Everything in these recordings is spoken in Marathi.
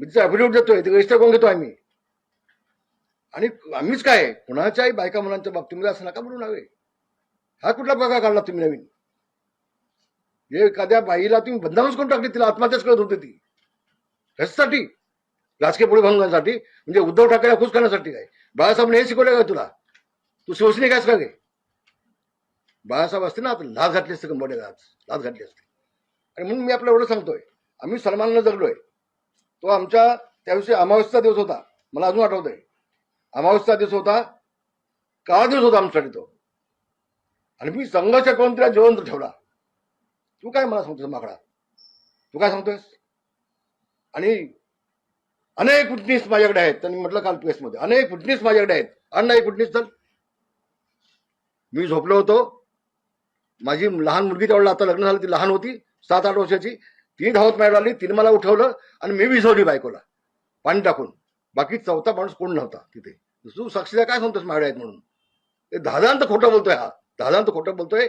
मी ॲफिडेव्हिट देतोय, ते रजिस्टर करून घेतो आम्ही. आणि आम्हीच काय कुणाच्याही बायका मुलांच्या बाबतीमध्ये असं नका म्हणून हवे. हा कुठला प्रकार काढला तुम्ही नवीन? हे एखाद्या बाईला तुम्ही बदनामच करून टाकली, तिला आत्महत्याच करत होती ती ह्याच्यासाठी, राजकीय पुढे भांगण्यासाठी, म्हणजे उद्धव ठाकरे खुश करण्यासाठी. काय बाळासाहेबांनी हे शिकवलं का तुला? तू शिवसैनिक आहेस का? गे बाळासाहेब असते ना, आता लाच घातली असते, कंबडे लाच घातली असते. आणि म्हणून मी आपल्याला एवढं सांगतोय, आम्ही सन्मानानं जगलोय. तो आमच्या त्या दिवशी अमावस्येचा दिवस होता, मला अजून आठवतंय. अमावस्येचा दिवस होता, काळा दिवस होता आमच्यासाठी तो. आणि मी संघर्ष करून तिला जिवंत ठेवला. तू काय मला सांगतोस माकडा? तू काय सांगतोयस? आणि अनेक विटनेस माझ्याकडे आहेत. त्यांनी म्हटलं काल प्रेसमध्ये, अनेक विटनेस माझ्याकडे आहेत. अन्न एक विटनेस तर मी झोपलो होतो, माझी लहान मुलगी त्यावेळेला आता लग्न झालं, ती लहान होती 7-8 वर्षाची. ती धावत माझ्याकडे आली, तिने मला उठवलं आणि मी विझवली बायकोला पाणी टाकून. बाकी चौथा माणूस कोण नव्हता तिथे. तू साक्षीला काय सांगतोस माझ्याकडे आहेत म्हणून? ते धादांत खोटं बोलतोय, हा धादांत खोटं बोलतोय.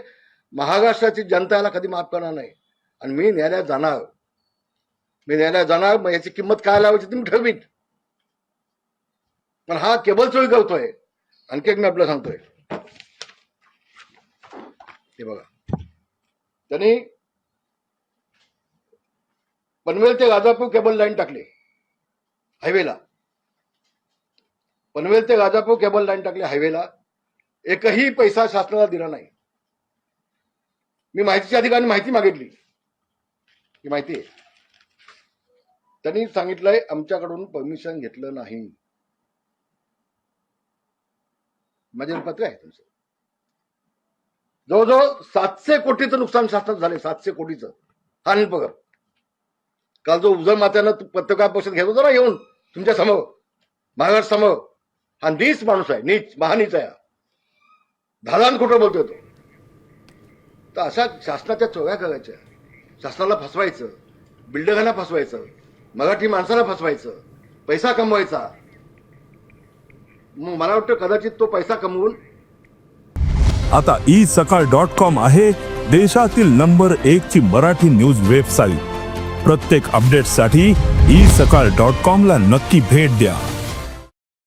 महाराष्ट्राची जनता याला कधी माफ करणार नाही. आणि मी न्यायालयात जाणार, मग याची किंमत काय लावायची तुम्ही ठरवीन. पण हा केबल चोरी करतोय. आणखी एक मी आपल्याला सांगतोय, हे बघा, त्यांनी पनवेल ते राजापूर केबल लाईन टाकली हायवेला. पनवेल ते राजापूर केबल लाईन टाकली हायवेला. एकही पैसा शासनाला दिला नाही. मी माहितीच्या अधिकाऱ्यांनी माहिती मागितली, ही माहिती आहे. त्यांनी सांगितलंय आमच्याकडून परमिशन घेतलं नाही. माझे पत्र आहे तुमचं. जवळजवळ 700 कोटीचं नुकसान शासनात झाले, 700 कोटीचं. हा अनिल पगार काल जो उजळ मात्यानं पत्रकार परिषद घेत होता ना येऊन तुमच्या समोर, महाराष्ट्र समोर, हा नीच माणूस आहे, नीच महानीच आहे. धादान खोटं बोलतोय तो. तर अशा शासनाच्या चोऱ्या करायच्या, शासनाला फसवायचं, बिल्डरांना फसवायचं, मराठी माणसाला फसवायचं, पैसा कमवायचा. मग मला वाटतं कदाचित तो पैसा कमवून आता isakal.com आहे देशातील नंबर 1 ची मराठी न्यूज वेबसाईट. प्रत्येक अपडेटसाठी isakal.com ला नक्की भेट द्या.